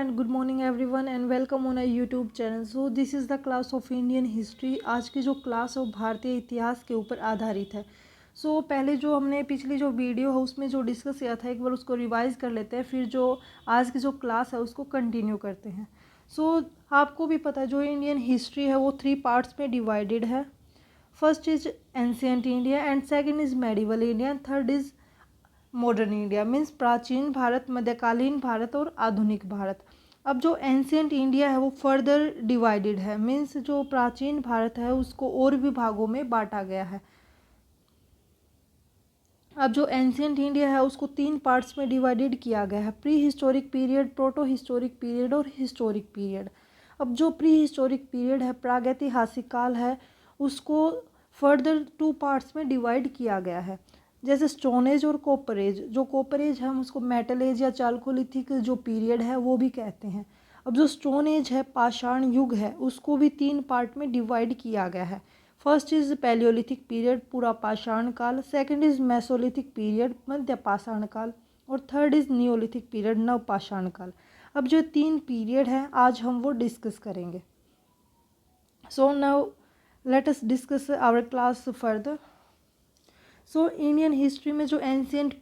and good morning everyone and welcome on our YouTube channel. So this is the class of Indian history. आज की जो class है वो भारतीय इतिहास के ऊपर आधारित है. पहले जो हमने पिछली जो वीडियो है उसमें जो डिस्कस किया था एक बार उसको रिवाइज कर लेते हैं, फिर जो आज की जो क्लास है उसको कंटिन्यू करते हैं. आपको भी पता है जो इंडियन हिस्ट्री है वो 3 पार्ट्स में डिवाइडेड है. First is ancient India and second is medieval India and third is modern India. Means प्राचीन भारत, मध्यकालीन भारत और आधुनिक भारत. अब जो एंशियंट इंडिया है वो फर्दर डिवाइडेड है. मीन्स जो प्राचीन भारत है उसको और विभागों में बांटा गया है. अब जो एंशियंट इंडिया है उसको 3 पार्ट्स में डिवाइडेड किया गया है. Pre historic period, proto historic period और हिस्टोरिक पीरियड. अब जो प्री हिस्टोरिक पीरियड है, प्रागैतिहासिक काल है, उसको फर्दर 2 पार्ट्स में डिवाइड किया गया है. जैसे स्टोन एज और कॉपर एज. जो कॉपर एज है हम उसको मेटल एज या चालकोलिथिक जो पीरियड है वो भी कहते हैं. अब जो स्टोन एज है, पाषाण युग है, उसको भी 3 पार्ट में डिवाइड किया गया है. फर्स्ट इज पैलियोलिथिक पीरियड, पूरा पाषाण काल. सेकंड इज मेसोलिथिक पीरियड, मध्य पाषाण काल. और थर्ड इज नियोलिथिक पीरियड, नव पाषाण काल. अब जो 3 पीरियड हैं आज हम वो डिस्कस करेंगे. So now let us discuss our class further. Indian history में जो एंशियंट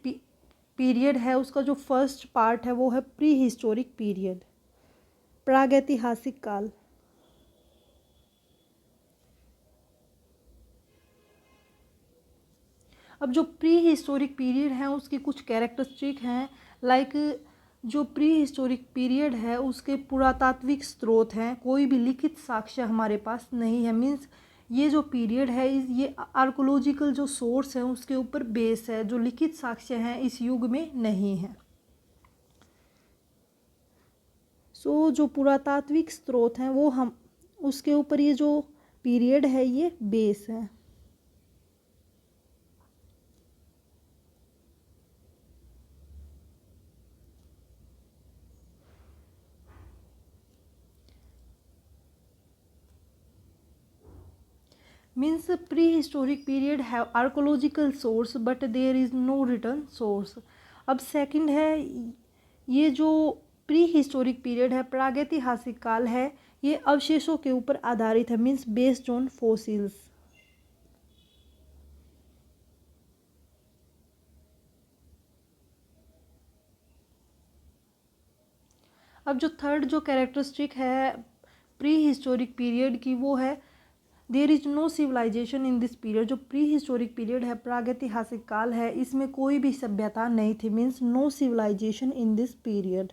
पीरियड है उसका जो फर्स्ट पार्ट है वो है प्री हिस्टोरिक पीरियड, प्रागैतिहासिक काल. अब जो प्री हिस्टोरिक पीरियड है उसकी कुछ कैरेक्टरिस्टिक हैं. लाइक जो प्री हिस्टोरिक पीरियड है उसके पुरातात्विक स्रोत हैं, कोई भी लिखित साक्ष्य हमारे पास नहीं है. मीन्स ये जो पीरियड है ये आर्कोलॉजिकल जो सोर्स है उसके ऊपर बेस है. जो लिखित साक्ष्य हैं इस युग में नहीं है. जो पुरातात्विक स्रोत हैं वो हम उसके ऊपर ये जो पीरियड है ये बेस है. मीन्स प्री हिस्टोरिक पीरियड है archaeological source but there is no written source. अब सेकंड है ये जो प्री हिस्टोरिक पीरियड है, प्रागैतिहासिक काल है, ये अवशेषों के ऊपर आधारित है. Means based on fossils. अब जो थर्ड जो कैरेक्टरिस्टिक है प्री हिस्टोरिक पीरियड की वो है there is no civilization in this period. जो प्री हिस्टोरिक पीरियड है, प्रागैतिहासिक काल है, इसमें कोई भी सभ्यता नहीं थी. Means no civilization in this period.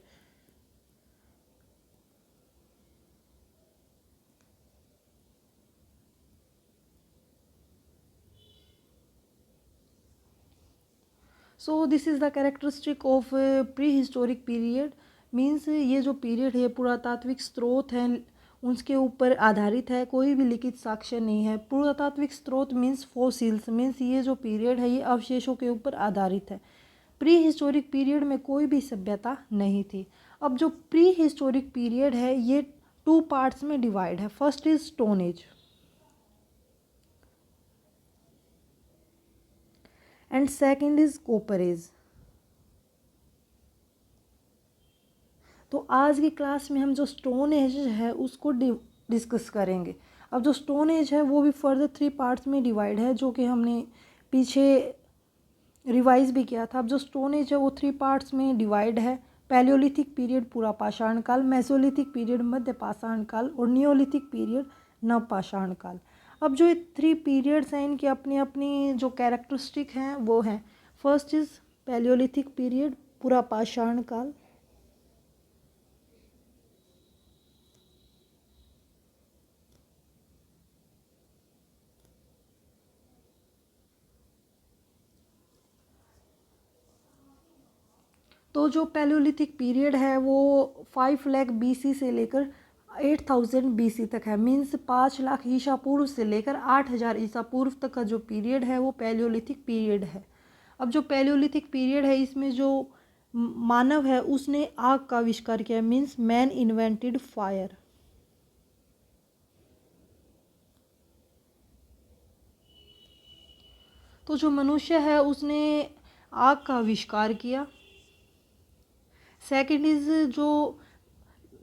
This is the characteristic of prehistoric period. Means ये जो पीरियड है पुरातात्विक स्रोत हैं उसके ऊपर आधारित है, कोई भी लिखित साक्ष्य नहीं है. पुरातात्विक स्रोत मीन्स फॉसिल्स. मीन्स ये जो पीरियड है ये अवशेषों के ऊपर आधारित है. प्री हिस्टोरिक पीरियड में कोई भी सभ्यता नहीं थी. अब जो प्री हिस्टोरिक पीरियड है ये 2 पार्ट्स में डिवाइड है. First is stone age and second is copper age. तो आज की क्लास में हम जो स्टोन एज है उसको डिस्कस करेंगे. अब जो स्टोन एज है वो भी फर्दर 3 पार्ट्स में डिवाइड है जो कि हमने पीछे रिवाइज भी किया था. अब जो स्टोन एज है वो 3 पार्ट्स में डिवाइड है. पैलियोलिथिक पीरियड, पूरा पाषाण काल. मेसोलिथिक पीरियड, मध्य पाषाण काल. और नियोलिथिक पीरियड, नव पाषाण काल. अब जो 3 पीरियड्स हैं इनकी अपनी अपनी जो कैरेक्टरिस्टिक हैं वो हैं. फर्स्ट इज पैलियोलिथिक पीरियड, पूरा पाषाण काल. तो जो पैलियोलिथिक पीरियड है वो 5 लाख BC से लेकर 8000 BC तक है. मीन्स 5 लाख ईसा पूर्व से लेकर 8000 ईसा पूर्व तक का जो पीरियड है वो पैलियोलिथिक पीरियड है. अब जो पैलियोलिथिक पीरियड है इसमें जो मानव है उसने आग का आविष्कार किया. Means man invented fire. तो जो मनुष्य है उसने आग का आविष्कार किया. सेकंड इज जो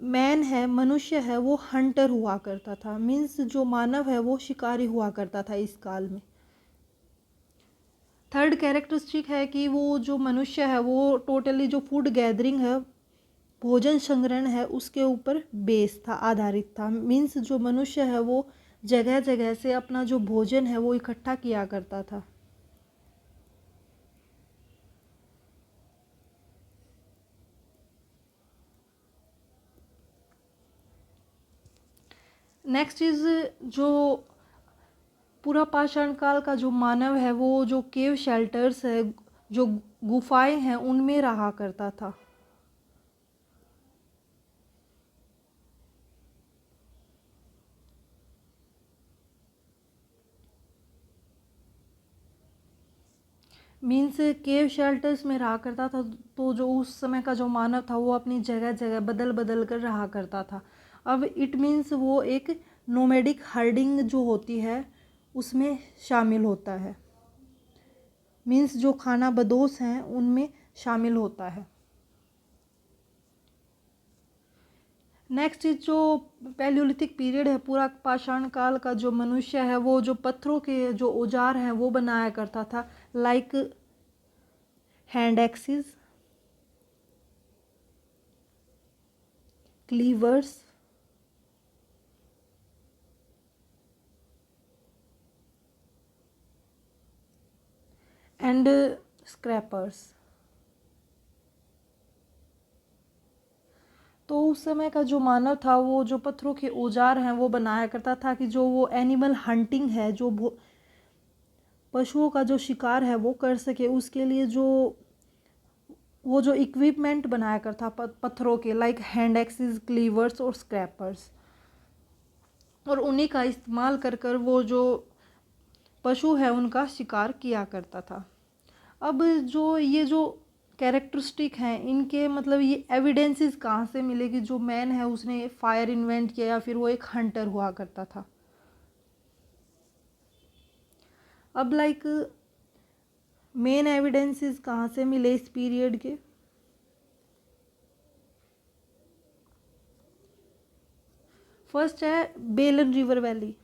मैन है, मनुष्य है, वो हंटर हुआ करता था। मीन्स जो मानव है वो शिकारी हुआ करता था इस काल में। थर्ड कैरेक्टरिस्टिक है कि वो जो मनुष्य है वो टोटली जो फूड गैदरिंग है, भोजन संग्रहण है, उसके ऊपर बेस था, आधारित था। मीन्स जो मनुष्य है वो जगह जगह से अपना जो भोजन है वो इकट्ठा किया करता था। नेक्स्ट इज जो पूरा पाषाण काल का जो मानव है वो जो केव शेल्टर्स है, जो गुफाएं हैं, उनमें रहा करता था। मीन्स केव शेल्टर्स में रहा करता था। तो जो उस समय का जो मानव था वो अपनी जगह जगह बदल बदल कर रहा करता था। अब इट मीन्स वो एक नोमैडिक हर्डिंग जो होती है उसमें शामिल होता है। मीन्स जो खाना बदोश हैं उनमें शामिल होता है। नेक्स्ट इज जो पैलियोलिथिक पीरियड है, पूरा पाषाण काल का जो मनुष्य है वो जो पत्थरों के जो औजार हैं वो बनाया करता था, like hand axes, cleavers and scrapers. तो उस समय का जो मानव था वो जो पत्थरों के औजार हैं वो बनाया करता था कि जो वो एनिमल हंटिंग है, जो पशुओं का जो शिकार है वो कर सके, उसके लिए जो वो जो इक्विपमेंट बनाया करता पत्थरों के, लाइक हैंड एक्सिस, क्लीवर्स और स्क्रैपर्स, और उन्हीं का इस्तेमाल कर कर वो जो पशु है उनका शिकार किया करता था। अब जो ये जो कैरेक्टरिस्टिक हैं इनके मतलब ये एविडेंसेस कहाँ से मिले कि जो मैन है उसने फायर इन्वेंट किया या फिर वो एक हंटर हुआ करता था। अब लाइक मेन एविडेंसेस कहाँ से मिले इस पीरियड के? फर्स्ट है बेलन रिवर वैली।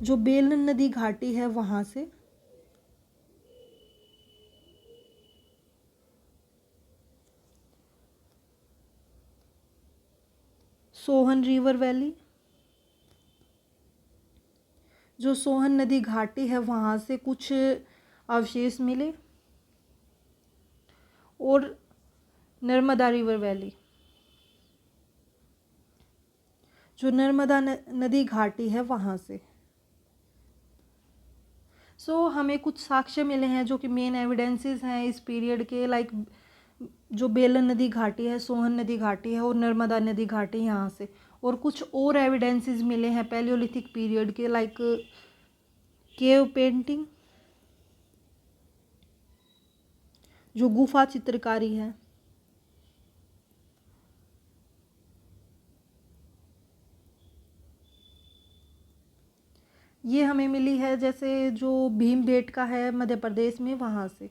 जो बेलन नदी घाटी है वहाँ से। सोहन रिवर वैली, जो सोहन नदी घाटी है वहाँ से कुछ अवशेष मिले। और नर्मदा रिवर वैली, जो नर्मदा नदी घाटी है वहाँ से। हमें कुछ साक्ष्य मिले हैं जो कि मेन एविडेंसेस हैं इस पीरियड के, लाइक जो बेलन नदी घाटी है, सोहन नदी घाटी है और नर्मदा नदी घाटी यहाँ से। और कुछ और एविडेंसेस मिले हैं पैलियोलिथिक पीरियड के, लाइक केव पेंटिंग, जो गुफा चित्रकारी है। ये हमें मिली है जैसे जो भीमबेटका है मध्य प्रदेश में, वहाँ से।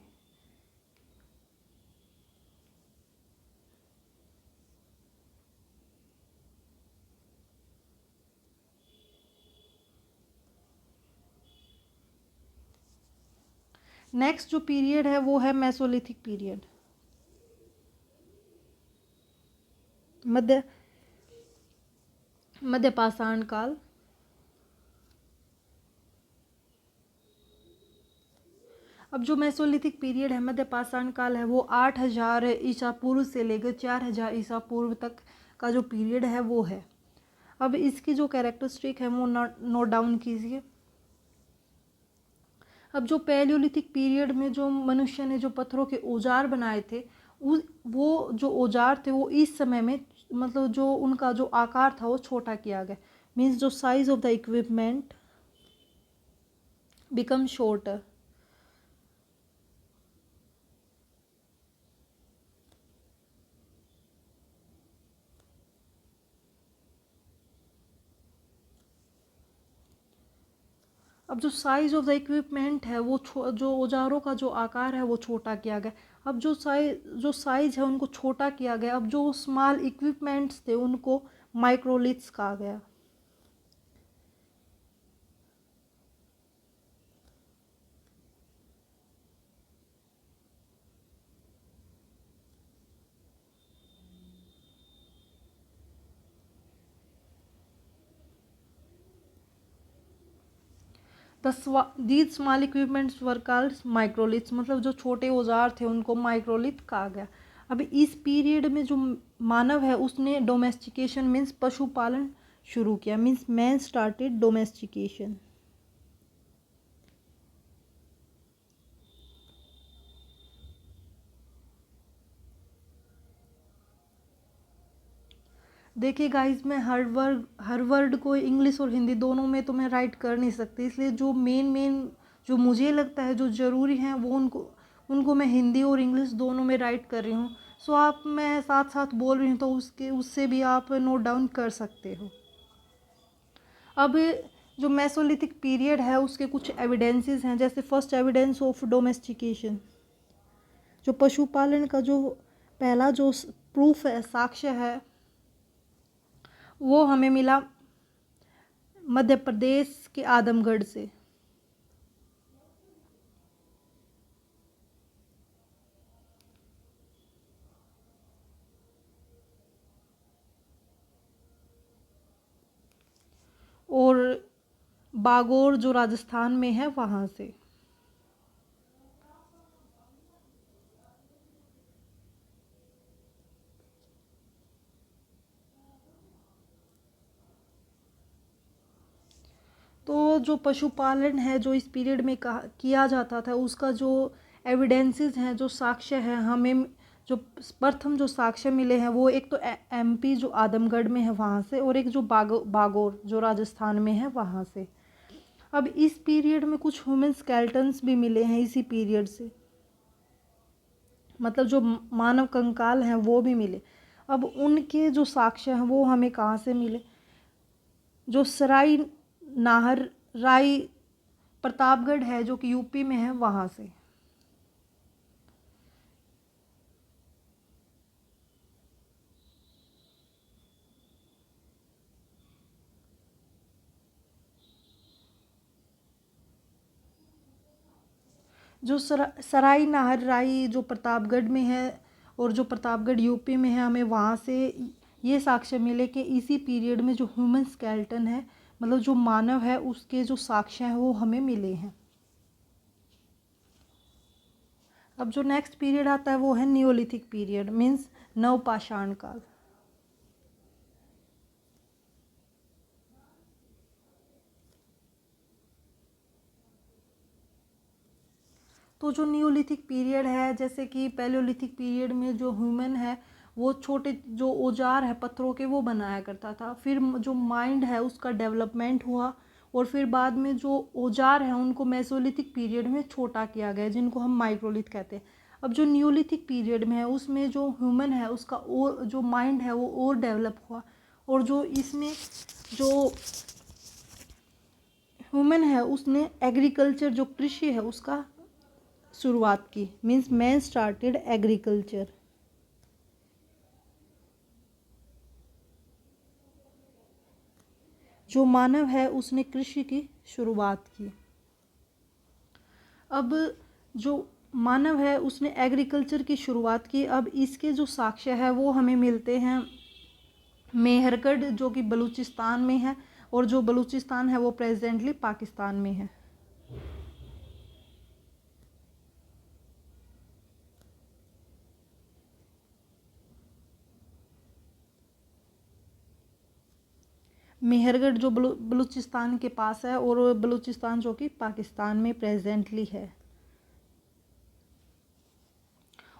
नेक्स्ट जो पीरियड है वो है मेसोलिथिक पीरियड, मध्य मध्य पाषाण काल। अब जो मेसोलिथिक पीरियड है, मध्य पाषाण काल है, वो 8000 ईसा पूर्व से लेकर 4000 ईसा पूर्व तक का जो पीरियड है वो है। अब इसकी जो कैरेक्टरिस्टिक है वो नोट डाउन कीजिए। अब जो पैलियोलिथिक पीरियड में जो मनुष्य ने जो पत्थरों के औजार बनाए थे, वो जो औजार थे वो इस समय में मतलब जो उनका जो आकार था वो छोटा किया गया। मीन्स जो size of the equipment become shorter. अब जो साइज़ ऑफ द इक्विपमेंट है वो जो औजारों का जो आकार है वो छोटा किया गया। अब जो साइज़ है उनको छोटा किया गया। अब जो स्मॉल इक्विपमेंट्स थे उनको माइक्रोलिथ्स कहा गया। These small equipments were called microliths, मतलब जो छोटे औजार थे उनको माइक्रोलिथ कहा गया। अब इस पीरियड में जो मानव है उसने डोमेस्टिकेशन मीन्स पशुपालन शुरू किया। Means man started domestication. देखिए गाइस, मैं हर वर्ड को इंग्लिश और हिंदी दोनों में तो मैं राइट कर नहीं सकती, इसलिए जो मेन जो मुझे लगता है जो ज़रूरी हैं वो उनको मैं हिंदी और इंग्लिश दोनों में राइट कर रही हूँ। सो आप मैं साथ साथ बोल रही हूँ तो उससे भी आप नोट डाउन कर सकते हो। अब जो मेसोलिथिक पीरियड है उसके कुछ एविडेंसेस हैं, जैसे फर्स्ट एविडेंस ऑफ डोमेस्टिकेशन। जो पशुपालन का जो पहला जो प्रूफ है, साक्ष्य है, वो हमें मिला मध्य प्रदेश के आदमगढ़ से। और बागोर जो राजस्थान में है वहाँ से। तो जो पशुपालन है जो इस पीरियड में किया जाता था उसका जो एविडेंसेस हैं, जो साक्ष्य हैं, हमें जो प्रथम जो साक्ष्य मिले हैं वो एक तो एमपी जो आदमगढ़ में है वहाँ से, और एक जो बागोर जो राजस्थान में है वहाँ से। अब इस पीरियड में कुछ ह्यूमन स्केलेटन्स भी मिले हैं इसी पीरियड से, मतलब जो मानव कंकाल हैं वो भी मिले। अब उनके जो साक्ष्य हैं वो हमें कहाँ से मिले? जो सराय नाहर राय प्रतापगढ़ है जो कि यूपी में है वहाँ से। जो सराय नाहर राय जो प्रतापगढ़ में है और जो प्रतापगढ़ यूपी में है, हमें वहाँ से ये साक्ष्य मिले कि इसी पीरियड में जो ह्यूमन स्केलेटन है, मतलब जो मानव है उसके जो साक्ष्य हैं वो हमें मिले हैं। अब जो नेक्स्ट पीरियड आता है वो है नियोलिथिक पीरियड, मीन्स नवपाषाण काल। तो जो नियोलिथिक पीरियड है, जैसे कि पैलियोलिथिक पीरियड में जो ह्यूमन है वो छोटे जो औजार है पत्थरों के वो बनाया करता था। फिर जो माइंड है उसका डेवलपमेंट हुआ, और फिर बाद में जो औजार हैं उनको मेसोलिथिक पीरियड में छोटा किया गया, जिनको हम माइक्रोलिथ कहते हैं। अब जो नियोलिथिक पीरियड में है उसमें जो ह्यूमन है उसका और जो माइंड है वो और डेवलप हुआ, और जो इसमें जो ह्यूमन है उसने एग्रीकल्चर जो कृषि है उसका शुरुआत की। Means man started agriculture. जो मानव है उसने कृषि की शुरुआत की। अब जो मानव है उसने एग्रीकल्चर की शुरुआत की। अब इसके जो साक्ष्य है वो हमें मिलते हैं मेहरगढ़ जो कि बलूचिस्तान में है, और जो बलूचिस्तान है वो प्रेजेंटली पाकिस्तान में है। मेहरगढ़ जो बलूचिस्तान के पास है, और बलूचिस्तान जो कि पाकिस्तान में प्रेजेंटली है।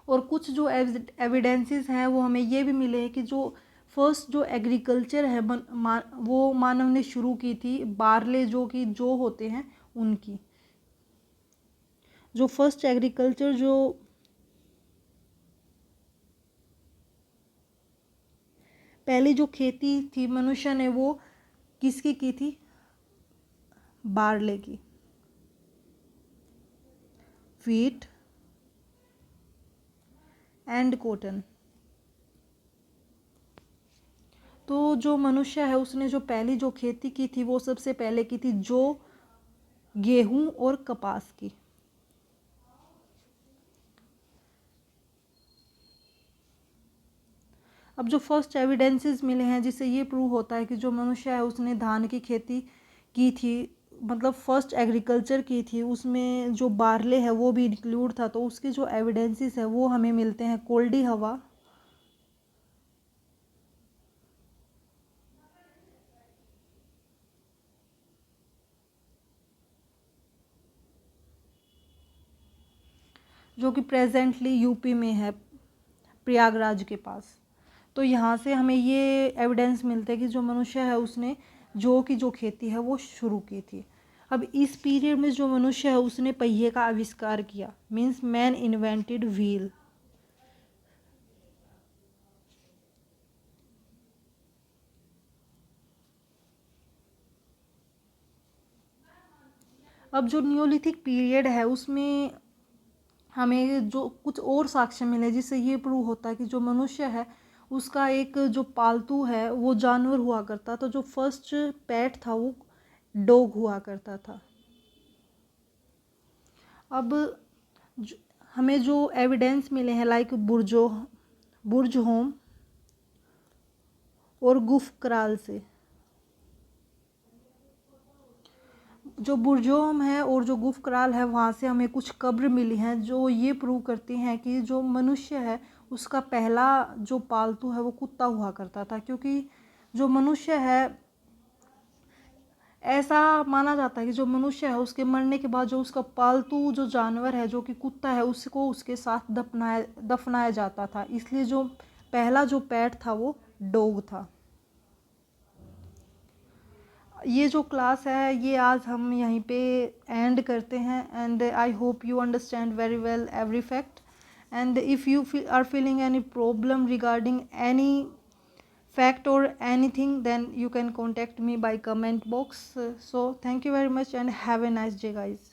और कुछ जो एविडेंसेस हैं वो हमें ये भी मिले हैं कि जो फर्स्ट जो एग्रीकल्चर है वो मानव ने शुरू की थी बारले जो कि जो होते हैं उनकी। जो फर्स्ट एग्रीकल्चर जो पहली जो खेती थी मनुष्य ने वो किसकी की थी? बारले की। wheat and cotton। तो जो मनुष्य है उसने जो पहली जो खेती की थी वो सबसे पहले की थी जो गेहूं और कपास की। अब जो फर्स्ट एविडेंसेस मिले हैं जिससे ये प्रूव होता है कि जो मनुष्य है उसने धान की खेती की थी, मतलब फर्स्ट एग्रीकल्चर की थी, उसमें जो बार्ले है वो भी इंक्लूड था। तो उसके जो एविडेंसेस है वो हमें मिलते हैं कोल्डी हवा, जो कि प्रेजेंटली यूपी में है, प्रयागराज के पास। तो यहाँ से हमें ये एविडेंस मिलते हैं कि जो मनुष्य है उसने जौ की जो खेती है वो शुरू की थी। अब इस पीरियड में जो मनुष्य है उसने पहिए का आविष्कार किया, मीन्स मैन इन्वेंटेड व्हील। अब जो न्योलिथिक पीरियड है उसमें हमें जो कुछ और साक्ष्य मिले जिससे ये प्रूव होता है कि जो मनुष्य है उसका एक जो पालतू है वो जानवर हुआ करता था। जो फर्स्ट पेट था वो डॉग हुआ करता था। अब जो, हमें जो एविडेंस मिले हैं लाइक बुर्ज होम और गुफ कराल से, जो बुर्जोम है और जो गुफ कराल है वहाँ से हमें कुछ कब्र मिली हैं जो ये प्रूव करती हैं कि जो मनुष्य है उसका पहला जो पालतू है वो कुत्ता हुआ करता था। क्योंकि जो मनुष्य है, ऐसा माना जाता है कि जो मनुष्य है उसके मरने के बाद जो उसका पालतू जो जानवर है जो कि कुत्ता है उसको उसके साथ दफनाया जाता था। इसलिए जो पहला जो पेट था वो डॉग था। ये जो क्लास है ये आज हम यहीं पे एंड करते हैं। And I hope you understand very well every fact. And if you are feeling any problem regarding any fact or anything, then you can contact me by comment box. So thank you very much and have a nice day guys.